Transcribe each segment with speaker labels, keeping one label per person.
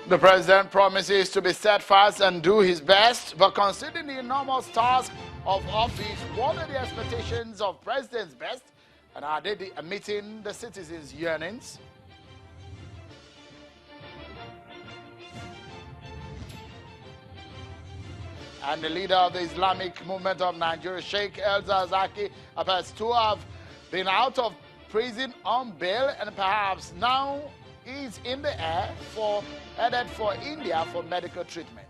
Speaker 1: The president promises to be steadfast and do his best, but considering the enormous task of office, what are the expectations of president's best? And are they meeting the citizens' yearnings? And the leader of the Islamic movement of Nigeria, Sheikh El-Zazaki, appears to have been out of prison on bail and perhaps now is in the air headed for India for medical treatment.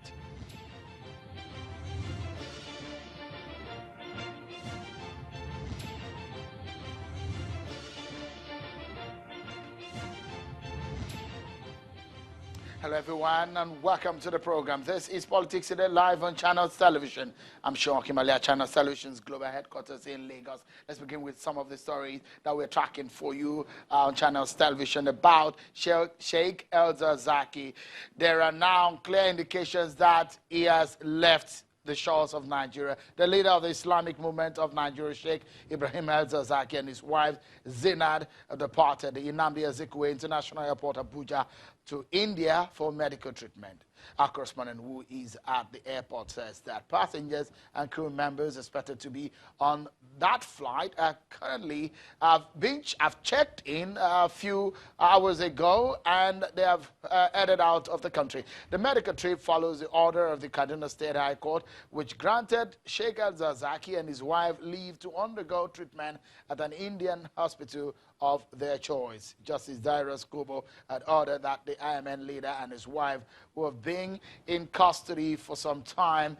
Speaker 1: Hello everyone and welcome to the program. This is Politics Today live on Channels Television. I'm Sean Kimalia, Channels Television's global headquarters in Lagos. Let's begin with some of the stories that we're tracking for you on Channels Television about Sheikh El-Zazaki. There are now clear indications that he has left the shores of Nigeria. The leader of the Islamic movement of Nigeria, Sheikh Ibrahim El-Zazaki, and his wife Zainab departed the Nnamdi Azikiwe International Airport, Abuja, to India for medical treatment. Our correspondent who is at the airport says that passengers and crew members expected to be on that flight currently have checked in a few hours ago and they have headed out of the country. The medical trip follows the order of the Kaduna State High Court, which granted Sheikh El-Zazaki and his wife leave to undergo treatment at an Indian hospital of their choice. Justice Darius Kobo had ordered that the IMN leader and his wife, who have been in custody for some time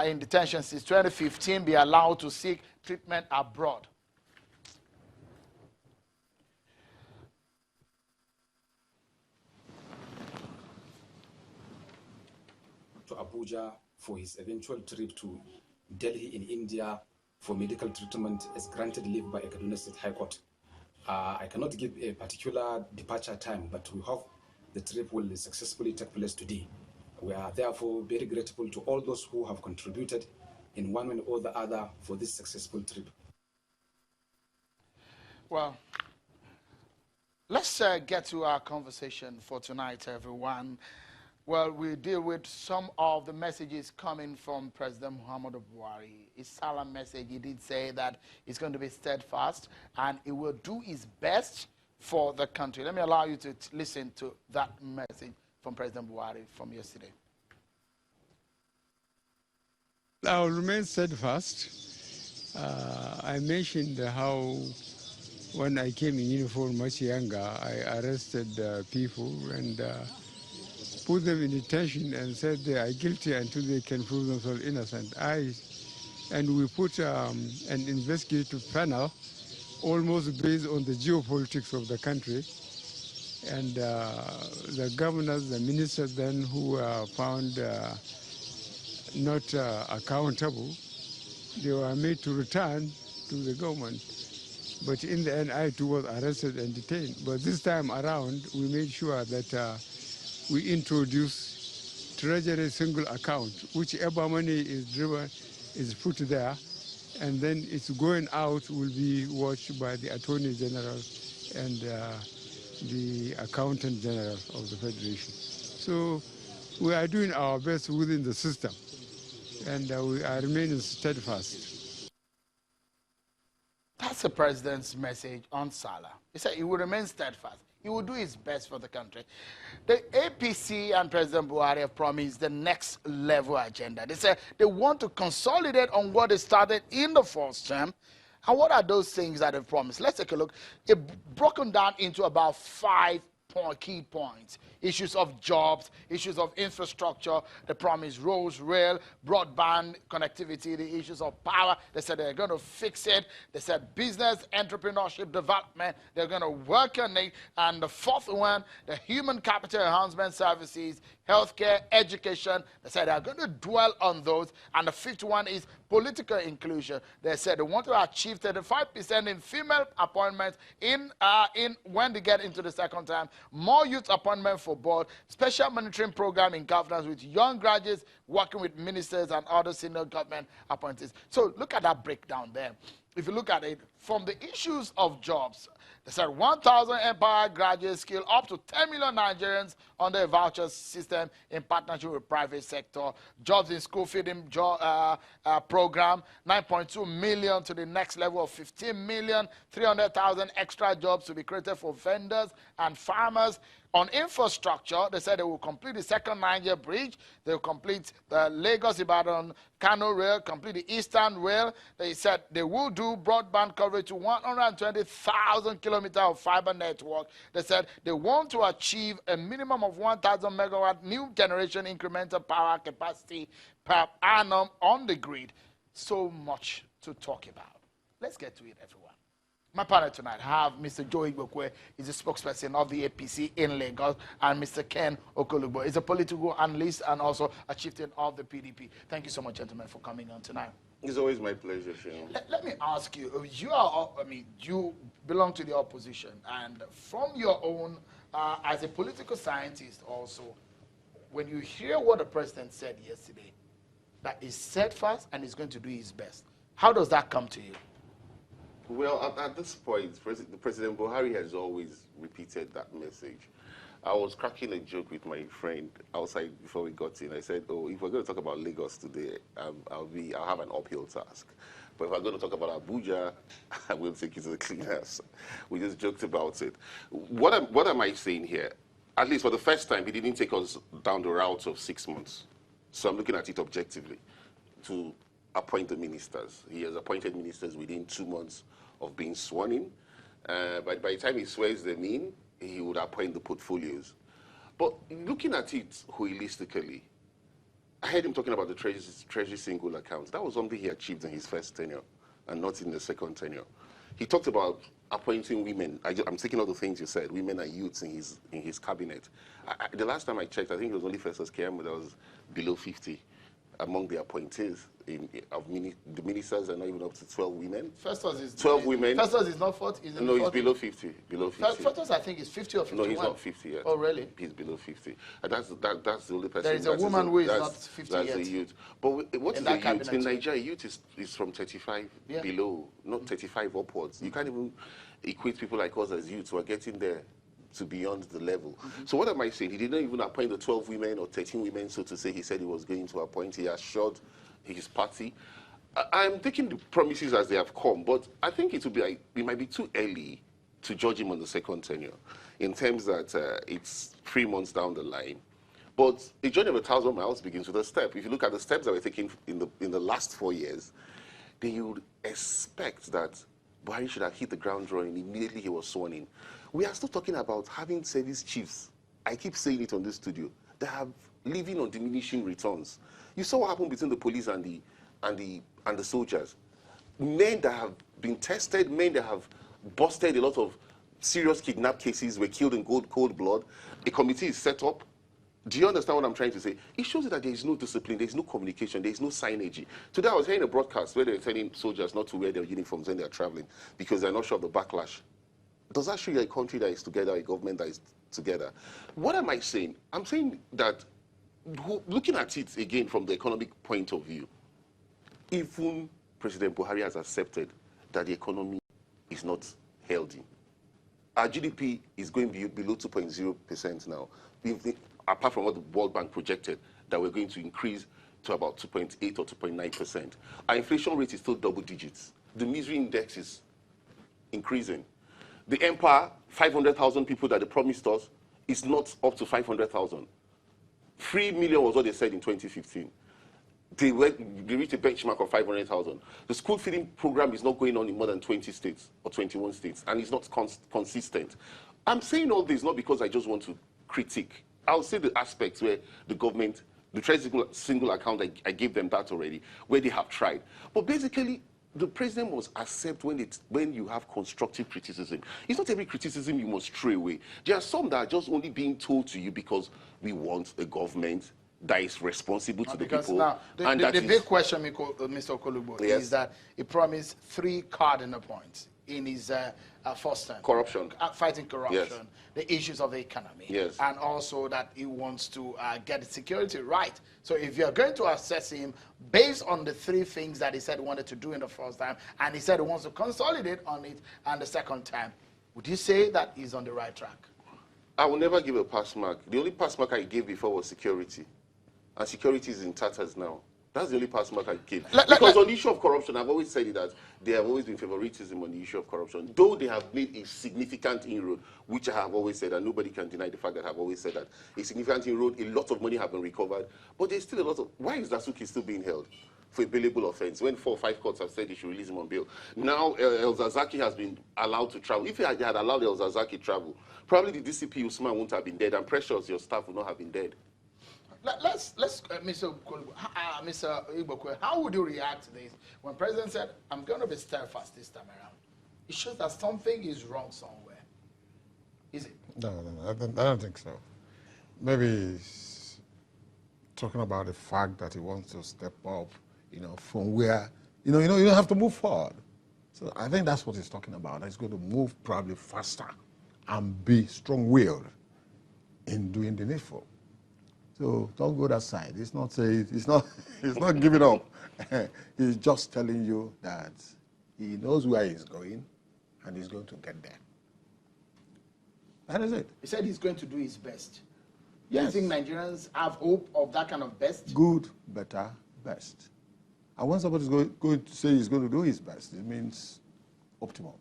Speaker 1: in detention since 2015, be allowed to seek treatment abroad.
Speaker 2: To Abuja for his eventual trip to Delhi in India for medical treatment is granted leave by a Kaduna State High Court. I cannot give a particular departure time, but we hope the trip will successfully take place today. We are therefore very grateful to all those who have contributed in one way or the other for this successful trip.
Speaker 1: Well, let's get to our conversation for tonight, everyone. Well, we deal with some of the messages coming from President Muhammadu Buhari. His solemn message, he did say that he's going to be steadfast and he will do his best for the country. Let me allow you to listen to that message from President Buhari from yesterday.
Speaker 3: I will remain steadfast. I mentioned how when I came in uniform much younger, I arrested people and put them in detention and said they are guilty until they can prove themselves innocent. And we put an investigative panel almost based on the geopolitics of the country. And the governors, the ministers then who were found not accountable, they were made to return to the government. But in the end, I too was arrested and detained. But this time around, we made sure that we introduce treasury single account, whichever money is driven is put there, and then it's going out will be watched by the Attorney General and the Accountant General of the Federation. So we are doing our best within the system, and we are remaining steadfast.
Speaker 1: That's the president's message on Salah. He said he will remain steadfast. He will do his best for the country. The APC and President Buhari have promised the next level agenda. They said they want to consolidate on what they started in the first term. And what are those things that they've promised? Let's take a look. It's broken down into about 5 key points. Issues of jobs, issues of infrastructure, the promise roads, rail, broadband connectivity, the issues of power. They said they're going to fix it. They said business, entrepreneurship, development, they're going to work on it. And the fourth one, the human capital enhancement services, healthcare, education. They said they're going to dwell on those. And the fifth one is political inclusion. They said they want to achieve 35% in female appointments when they get into the second time, more youth appointment for board, special monitoring program in governance with young graduates working with ministers and other senior government appointees. So look at that breakdown there. If you look at it, from the issues of jobs, they said 1,000 Empire graduate skill up to 10 million Nigerians under a voucher system in partnership with private sector. Jobs in school feeding program, 9.2 million to the next level of 15 million, 300,000 extra jobs to be created for vendors and farmers. On infrastructure, they said they will complete the second Niger bridge. They will complete the Lagos-Ibadan-Kano rail, complete the Eastern rail. They said they will do broadband coverage to 120,000 kilometers of fiber network. They said they want to achieve a minimum of 1,000 megawatt new generation incremental power capacity per annum on the grid. So much to talk about. Let's get to it, everyone. My panel tonight have Mr. Joe Igbokwe, he's the spokesperson of the APC in Lagos, and Mr. Ken Okolugbo, he's a political analyst and also a chieftain of the PDP. Thank you so much, gentlemen, for coming on tonight.
Speaker 4: It's always my pleasure, Sean.
Speaker 1: Let me ask you, you belong to the opposition, and from your own, as a political scientist also, when you hear what the president said yesterday, that he's steadfast and he's going to do his best, how does that come to you?
Speaker 4: Well, at this point, President Buhari has always repeated that message. I was cracking a joke with my friend outside before we got in. I said, oh, if we're going to talk about Lagos today, I'll have an uphill task. But if we're going to talk about Abuja, I will take you to the cleaners. We just joked about it. What am I saying here? At least for the first time, he didn't take us down the route of 6 months. So I'm looking at it objectively to appoint the ministers. He has appointed ministers within 2 months of being sworn in. But by the time he swears them in, he would appoint the portfolios. But looking at it holistically, I heard him talking about the treasury single accounts. That was something he achieved in his first tenure and not in the second tenure. He talked about appointing women. I'm taking all the things you said, women and youths in his cabinet. The last time I checked, I think it was only Festus Keyamo that was below 50 among the appointees. The ministers are not even up to 12 women.
Speaker 1: Festus is
Speaker 4: 12 women.
Speaker 1: Festus is not 40.
Speaker 4: No, he's below 50. Below 50.
Speaker 1: Festus, I think, is 50 or 51.
Speaker 4: No, he's not 50 yet.
Speaker 1: Oh, really?
Speaker 4: He's below 50. And that's the only person.
Speaker 1: There is a woman who is not 50 yet.
Speaker 4: That's a youth. But what is a youth? In Nigeria, youth is from 35 below, not 35 upwards. You can't even equate people like us as youths who are getting there to beyond the level. So what am I saying? He didn't even appoint the 12 women or 13 women, so to say. He said he was going to appoint. He assured his party. I'm taking the promises as they have come, but I think it might be too early to judge him on the second tenure, in terms that it's 3 months down the line. But a journey of 1,000 miles begins with a step. If you look at the steps that were taken in the last 4 years, then you would expect that Buhari should have hit the ground running immediately he was sworn in. We are still talking about having service chiefs. I keep saying it on this studio. They have living on diminishing returns. You saw what happened between the police and the soldiers. Men that have been tested, men that have busted a lot of serious kidnap cases, were killed in cold blood. A committee is set up. Do you understand what I'm trying to say? It shows you that there is no discipline, there is no communication, there is no synergy. Today I was hearing a broadcast where they're telling soldiers not to wear their uniforms when they're traveling because they're not sure of the backlash. Does that show you a country that is together, a government that is together? What am I saying? I'm saying that looking at it again from the economic point of view, even President Buhari has accepted that the economy is not healthy. Our GDP is going below 2.0% now, apart from what the World Bank projected, that we're going to increase to about 2.8 or 2.9%. Our inflation rate is still double digits. The misery index is increasing. The empire, 500,000 people that they promised us, is not up to 500,000. 3 million was what they said in 2015. They reached a benchmark of 500,000. The school feeding program is not going on in more than 20 states or 21 states, and it's not consistent. I'm saying all this not because I just want to critique. I'll say the aspects where the government, the treasury single account, I gave them that already, where they have tried. But basically, the president must accept when you have constructive criticism. It's not every criticism you must throw away. There are some that are just only being told to you because we want a government that is responsible to the people.
Speaker 1: Now, the big question, Mr. Okolugbo, is that he promised 3 cardinal points in his first term.
Speaker 4: Corruption.
Speaker 1: Fighting corruption, the issues of the economy, and also that he wants to get the security right. So if you're going to assess him based on the 3 things that he said he wanted to do in the first time, and he said he wants to consolidate on it and the second time, would you say that he's on the right track?
Speaker 4: I will never give a pass mark. The only pass mark I gave before was security. And security is in tatters now. That's the only pass mark I gave. Because on the issue of corruption, I've always said that there have always been favoritism on the issue of corruption. Though they have made a significant inroad, which I have always said, and nobody can deny the fact that I've always said that, a significant inroad, a lot of money have been recovered. But there's still a lot of... Why is Dasuki still being held for a bailable offense when 4 or 5 courts have said they should release him on bail? Now, El-Zazaki has been allowed to travel. If they had allowed El-Zazaki travel, probably the DCP Usman wouldn't have been dead, and Precious, your staff, would not have been dead.
Speaker 1: Let's Mr. Okolugbo, Mr. Igbokwe, how would you react to this when President said, I'm going to be steadfast this time around? It shows that something is wrong somewhere. Is it?
Speaker 5: No, I don't think so. Maybe he's talking about the fact that he wants to step up, from where, you don't have to move forward. So I think that's what he's talking about. He's going to move probably faster and be strong-willed in doing the needful. So don't go that side. It's not giving up. He's just telling you that he knows where he's going and he's going to get there. That is it.
Speaker 1: He said he's going to do his best.
Speaker 5: Yes.
Speaker 1: Do you think Nigerians have hope of that kind of best?
Speaker 5: Good, better, best. And when somebody's going to say he's going to do his best, it means optimal.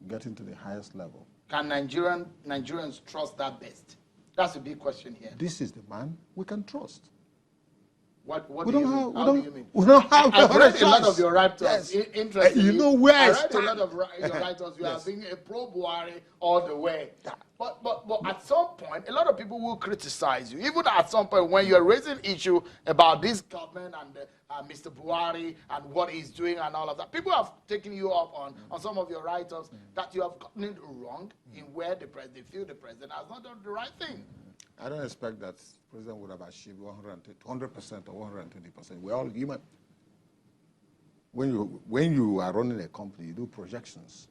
Speaker 5: Getting to the highest level.
Speaker 1: Can Nigerians trust that best? That's a big question here.
Speaker 5: This is the man we can trust.
Speaker 1: What do you mean? How do you mean?
Speaker 5: We don't have
Speaker 1: I've read a lot of your writers.
Speaker 5: Yes.
Speaker 1: Interestingly,
Speaker 5: you know where
Speaker 1: I
Speaker 5: I
Speaker 1: read
Speaker 5: stand.
Speaker 1: a lot of your writers. You
Speaker 5: Yes.
Speaker 1: are being a pro-Buhari all the way. But at some point, a lot of people will criticize you. Even at some point, when you're raising issue about this government and Mr. Buhari and what he's doing and all of that, people have taken you up on some of your writers that you have gotten it wrong in where they feel the president has not done the right thing.
Speaker 5: I don't expect that the president would have achieved 100% or 120%. We're all human. When you are running a company, you do projections.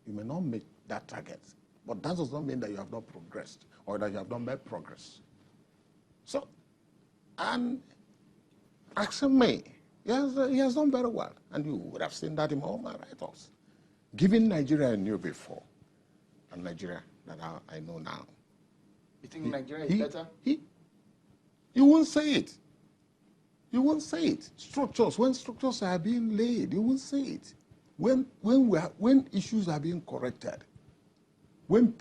Speaker 5: You may not make that target, but that does not mean that you have not progressed or that you have not made progress. So, and action me, he has done very well, and you would have seen that in all my write-offs. Given Nigeria I knew before, and Nigeria that I know now.
Speaker 1: You think Nigeria is better?
Speaker 5: You won't say it. You won't say it. Structures, when structures are being laid, you won't say it. When issues are being corrected, when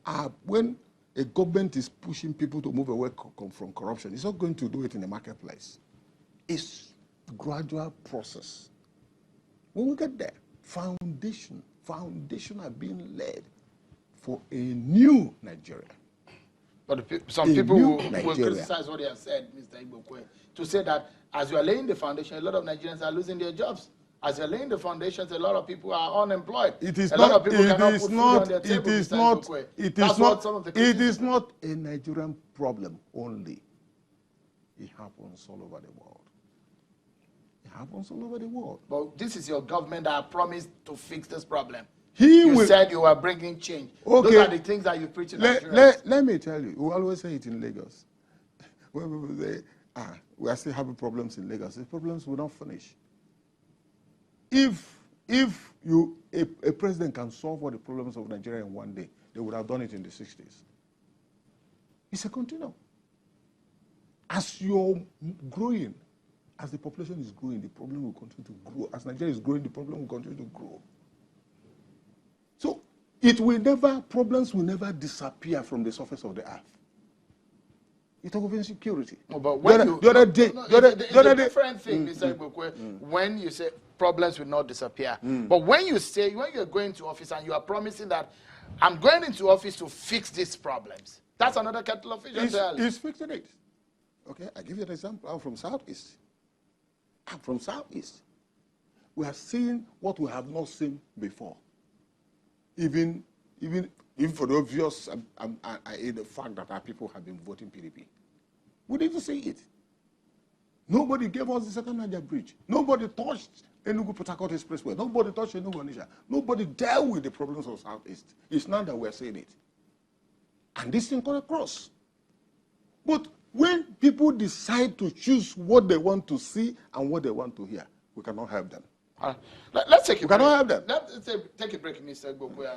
Speaker 5: a government is pushing people to move away from corruption, it's not going to do it in the marketplace. It's a gradual process. When we get there, foundation are being laid for a new Nigeria.
Speaker 1: But some people will criticize what they have said, Mr. Igbokwe, to say that as you are laying the foundation, a lot of Nigerians are losing their jobs. As you are laying the foundations, a lot of people are unemployed.
Speaker 5: It is
Speaker 1: a
Speaker 5: not,
Speaker 1: lot of people cannot put food on their table,
Speaker 5: it is
Speaker 1: Mr.
Speaker 5: not,
Speaker 1: Igbokwe.
Speaker 5: it
Speaker 1: That's
Speaker 5: is
Speaker 1: what
Speaker 5: not,
Speaker 1: some of the
Speaker 5: it is not a Nigerian problem only. It happens all over the world. It happens all over the world.
Speaker 1: But this is your government that promised to fix this problem.
Speaker 5: You
Speaker 1: will, said you were bringing change.
Speaker 5: Okay.
Speaker 1: Those are the things that you preach in Nigeria.
Speaker 5: Let me tell you, we always say it in Lagos. When people say, we are still having problems in Lagos, the problems will not finish. If a president can solve all the problems of Nigeria in one day, they would have done it in the 60s. It's a continuum. As you're growing, as the population is growing, the problem will continue to grow. As Nigeria is growing, the problem will continue to grow. So problems will never disappear from the surface of the earth. You talk of insecurity.
Speaker 1: No, but when the other different thing, Mr. Igbokwe, when you say problems will not disappear, but when you're going to office and you are promising that I'm going into office to fix these problems, that's another kettle of fish.
Speaker 5: He's fixing it. Okay, I give you an example. I'm from Southeast. We are seeing what we have not seen before. Even for the obvious, the fact that our people have been voting PDP. We didn't see it. Nobody gave us the second Niger bridge. Nobody touched Enugu-Port Harcourt Expressway. Nobody touched Enugu-Onitsha. Nobody dealt with the problems of Southeast. It's now that we're seeing it. And this thing got across. But when people decide to choose what they want to see and what they want to hear, we cannot help them.
Speaker 1: Let's take a break.
Speaker 5: cannot have them.
Speaker 1: Let's take a break, Mr. Igbokwe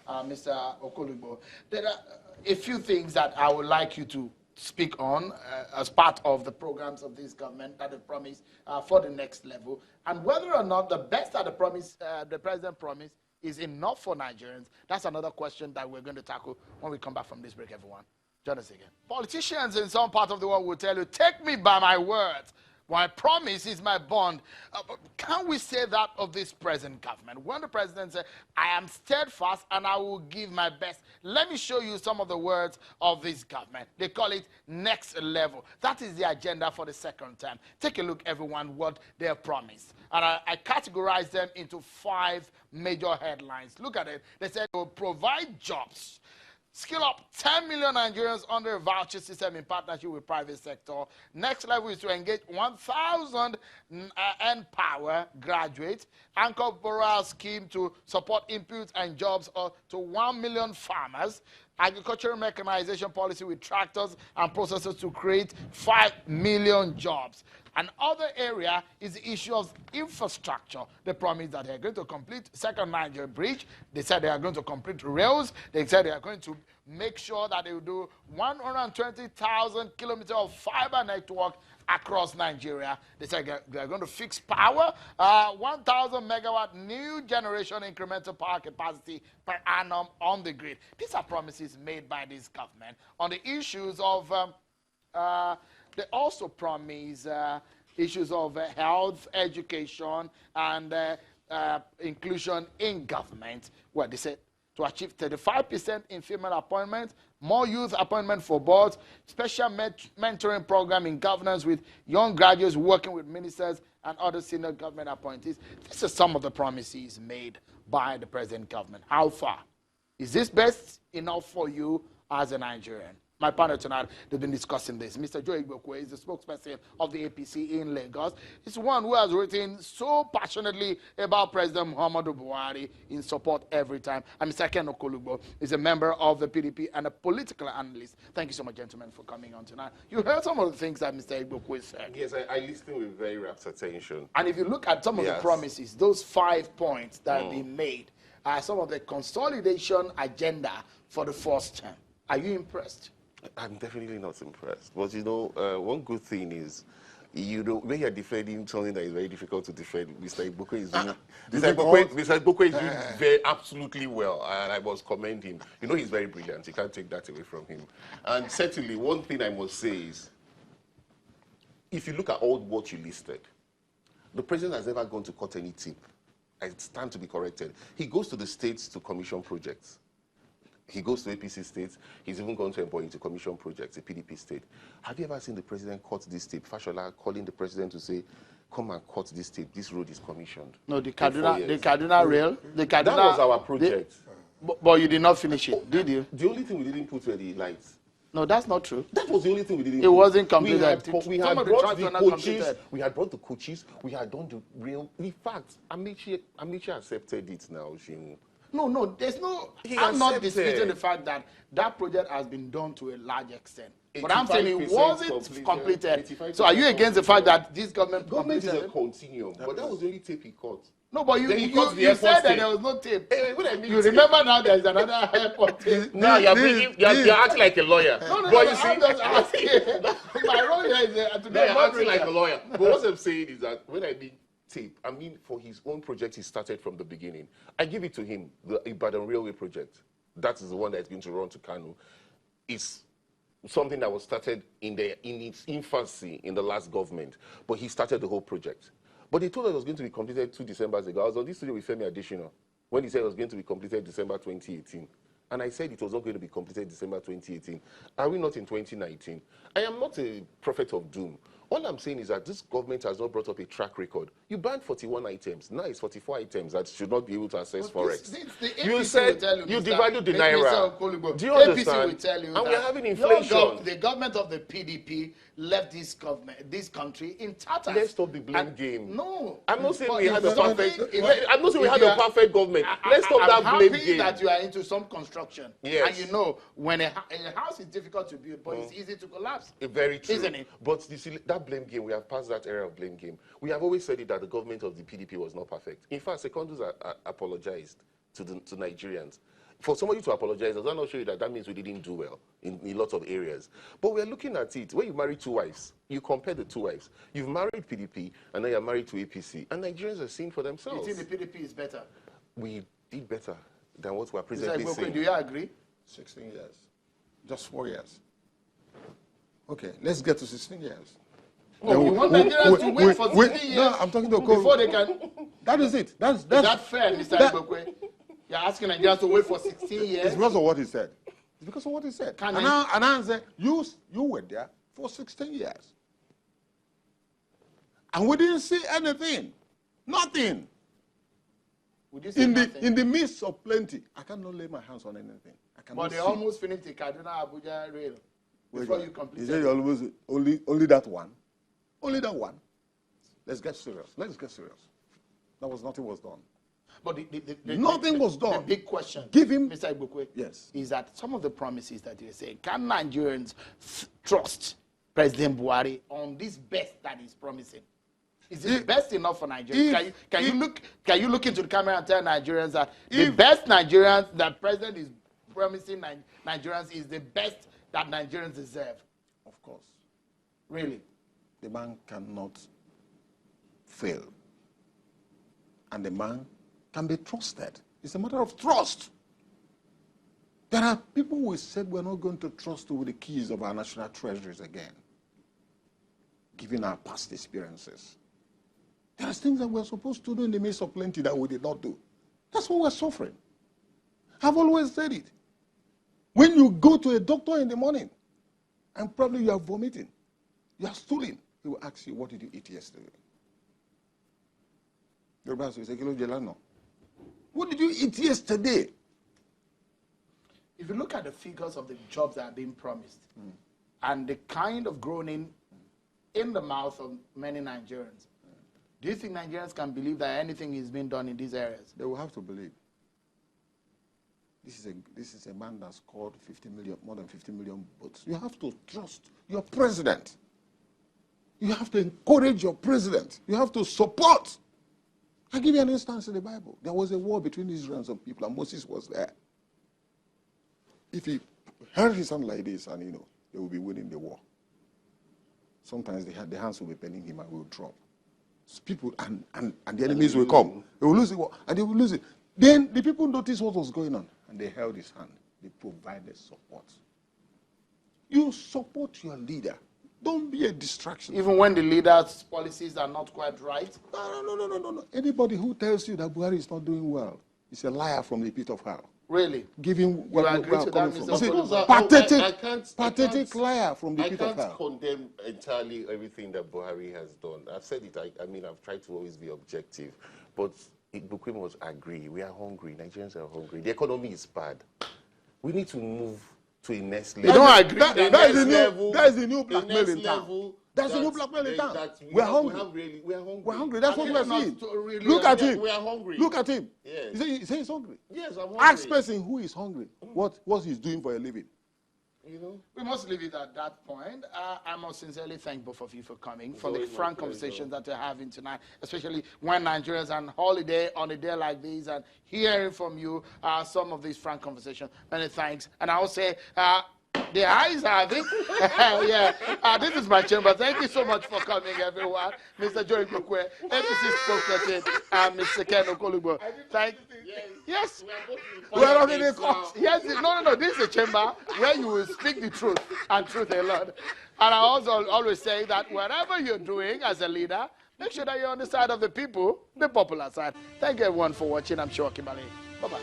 Speaker 1: and Mr. Okolugbo. There are a few things that I would like you to speak on as part of the programs of this government that they promised for the next level, and whether or not the best that the president promised is enough for Nigerians. That's another question that we're going to tackle when we come back from this break, everyone. Join us again. Politicians in some part of the world will tell you, take me by my words. My promise is my bond. Can we say that of this present government? When the president said, I am steadfast and I will give my best. Let me show you some of the words of this government. They call it next level. That is the agenda for the second term. Take a look, everyone, what they have promised. And I categorize them into 5 major headlines. Look at it. They said they will provide jobs. Skill up 10 million Nigerians under a voucher system in partnership with private sector. Next level is to engage 1,000 N-Power graduates. Anchor borrower scheme to support inputs and jobs to 1 million farmers. Agricultural mechanization policy with tractors and processors to create 5 million jobs. Another area is the issue of infrastructure. They promised that they are going to complete Second Niger Bridge. They said they are going to complete rails. They said they are going to make sure that they will do 120,000 kilometers of fiber network across Nigeria. They said they are going to fix power, 1,000 megawatt new generation incremental power capacity per annum on the grid. These are promises made by this government on the issues of they also promise issues of health, education, and inclusion in government, where they said to achieve 35% in female appointments, more youth appointment for boards, special mentoring program in governance with young graduates working with ministers and other senior government appointees. These are some of the promises made by the present government. How far? Is this best enough for you as a Nigerian? My panel tonight, they've been discussing this. Mr. Joe Igbokwe is the spokesperson of the APC in Lagos. He's one who has written so passionately about President Muhammadu Buhari in support every time. And Mr. Ken Okolugbo is a member of the PDP and a political analyst. Thank you so much, gentlemen, for coming on tonight. You heard some of the things that Mr. Igbokwe said.
Speaker 4: Yes, I listened with very rapt attention.
Speaker 1: And if you look at some of the promises, those 5 points that have been made are some of the consolidation agenda for the first term. Are you impressed?
Speaker 4: I'm definitely not impressed. But you know, one good thing is, you know, when you're defending something that is very difficult to defend, Mr. Igbokwe is doing, Mr. Igbokwe is doing very absolutely well, and I must commend him. You know, he's very brilliant. You can't take that away from him. And certainly, one thing I must say is, if you look at all what you listed, the president has never gone to cut any tip. I stand to be corrected. He goes to the states to commission projects. He goes to APC states. He's even gone to employ into commission projects, a PDP state. Have you ever seen the president cut this tape? Fashola calling the president to say, come and cut this tape. This road is commissioned.
Speaker 1: No, the Kaduna rail. That
Speaker 4: was our project.
Speaker 1: But you did not finish it, did you?
Speaker 4: The only thing we didn't put were the lights.
Speaker 1: No, that's not true.
Speaker 4: That was the only thing we didn't
Speaker 1: It wasn't completed.
Speaker 4: We had brought the coaches. We had brought the coaches. We had done the rail. In fact, Amici accepted it now, Shimu.
Speaker 1: No, there's no. I'm not disputing the fact that that project has been done to a large extent. But I'm saying it wasn't completed. So are you against the fact that this government
Speaker 4: is a continuum? But that was the only tape he cut.
Speaker 1: No, but you said that there was no tape. You remember now there's another airport tape.
Speaker 4: No, you're acting like a lawyer.
Speaker 1: No, I'm just asking. My role here is to be
Speaker 4: acting like a lawyer. But what I'm saying is that when I mean tape, I mean for his own project, he started from the beginning. I give it to him, the Ibadan Railway project. That is the one that's going to run to Kano. It's something that was started in its infancy in the last government, but he started the whole project. But he told us it was going to be completed 2 Decembers ago. I was on this studio with Femi Adesina when he said it was going to be completed December 2018. And I said it was not going to be completed December 2018. Are we not in 2019? I am not a prophet of doom. All I'm saying is that this government has not brought up a track record. You banned 41 items. Now it's 44 items that should not be able to access Forex.
Speaker 1: You said
Speaker 4: you devalued the Naira.
Speaker 1: Do
Speaker 4: you understand?
Speaker 1: APC will tell you
Speaker 4: and
Speaker 1: that
Speaker 4: we're having inflation.
Speaker 1: The government of the PDP left this country in tatters.
Speaker 4: Let's stop the blame game.
Speaker 1: No.
Speaker 4: I'm not saying we had a perfect government. Let's stop that blame game.
Speaker 1: I'm happy that you are into some construction. construction.
Speaker 4: Yes.
Speaker 1: And you know, when a house is difficult to build, but it's easy to collapse.
Speaker 4: Very true.
Speaker 1: Isn't it?
Speaker 4: But you see, that blame game, we have passed that era of blame game. We have always said it that the government of the PDP was not perfect. In fact, Secondus apologized to Nigerians. For somebody to apologize, does that not show you that means we didn't do well in lots of areas? But we're looking at it. When you marry two wives, you compare the two wives. You've married PDP, and then you're married to APC. And Nigerians are seeing for themselves.
Speaker 1: You think the PDP is better?
Speaker 4: We did better than what we're presently seeing.
Speaker 1: Do you agree?
Speaker 5: 16 years. Just 4 years. Okay, let's get to 16 years.
Speaker 1: Oh, you want Nigerians to wait for 16 years?
Speaker 5: No, I'm talking to
Speaker 1: before they can.
Speaker 5: That is it. That's
Speaker 1: is that fair, Mr. Igbokwe? You're asking Nigerians to wait for 16 years?
Speaker 5: It's because of what he said. It's because of what he said. And I said, you were there for 16 years. And we didn't see anything. Nothing. In the midst of plenty, I cannot lay my hands on anything.
Speaker 1: But they almost finished the Kaduna-Abuja rail before you complete.
Speaker 5: He said almost only that one. Only that one. Let's get serious. Let's get serious. Nothing was done.
Speaker 1: But
Speaker 5: nothing was done.
Speaker 1: The big question, Mr. Igbokwe,
Speaker 5: yes,
Speaker 1: is that some of the promises that you're saying, can Nigerians trust President Buhari on this best that he's promising? Is it best enough for Nigerians? Can you look into the camera and tell Nigerians that the best Nigerians that President is promising Nigerians is the best that Nigerians deserve?
Speaker 5: Of course.
Speaker 1: Really?
Speaker 5: The man cannot fail. And the man can be trusted. It's a matter of trust. There are people who said we're not going to trust with the keys of our national treasuries again, given our past experiences. There are things that we're supposed to do in the midst of plenty that we did not do. That's why we're suffering. I've always said it. When you go to a doctor in the morning and probably you are vomiting, you are stooling, he will ask you, what did you eat yesterday? What did you eat yesterday?
Speaker 1: If you look at the figures of the jobs that are being promised and the kind of groaning in the mouth of many Nigerians, do you think Nigerians can believe that anything is being done in these areas?
Speaker 5: They will have to believe. This is a man that's scored more than 50 million votes. You have to trust your president. You have to encourage your president. You have to support. I'll give you an instance in the Bible. There was a war between Israel and some people, and Moses was there. If he held his hand like this, and they will be winning the war. Sometimes the hands will be penning him and will drop. So people and the enemies will come. They will lose the war, and they will lose it. Then the people noticed what was going on, and they held his hand. They provided support. You support your leader. Don't be a distraction.
Speaker 1: Even when the leader's policies are not quite right?
Speaker 5: No. Anybody who tells you that Buhari is not doing well is a liar from the pit of hell.
Speaker 1: Really?
Speaker 5: Give him what we are coming from. Pathetic liar from the pit of hell.
Speaker 4: I can't condemn entirely everything that Buhari has done. I've said it, I've tried to always be objective. But Igbokwe must agree. We are hungry. Nigerians are hungry. The economy is bad. We need to move to a next level.
Speaker 1: They don't agree.
Speaker 5: That is the new blackmail in town. That's the new blackmail in town. We're hungry.
Speaker 4: We're hungry.
Speaker 5: We're hungry. That's what we're seeing. Look at him. We are hungry. Look at him. Yes. He says he's hungry.
Speaker 4: Yes, I'm hungry.
Speaker 5: Ask person who is hungry what he's doing for a living.
Speaker 1: We must leave it at that point. I must sincerely thank both of you for coming, for the frank conversations that we're having tonight, especially when Nigerians are on holiday on a day like this, and hearing from you some of these frank conversations. Many thanks. And I'll say, the eyes have it. This is my chamber. Thank you so much for coming, everyone. Mr. Joe Igbokwe, APC spokesperson, and Mr. Ken Okolugbo. Yes. We are not in a court. Yes. No. This is a chamber where you will speak the truth and truth alone. And I also always say that whatever you're doing as a leader, make sure that you're on the side of the people, the popular side. Thank you, everyone, for watching. I'm Sheikh El-Zazaki. Bye-bye.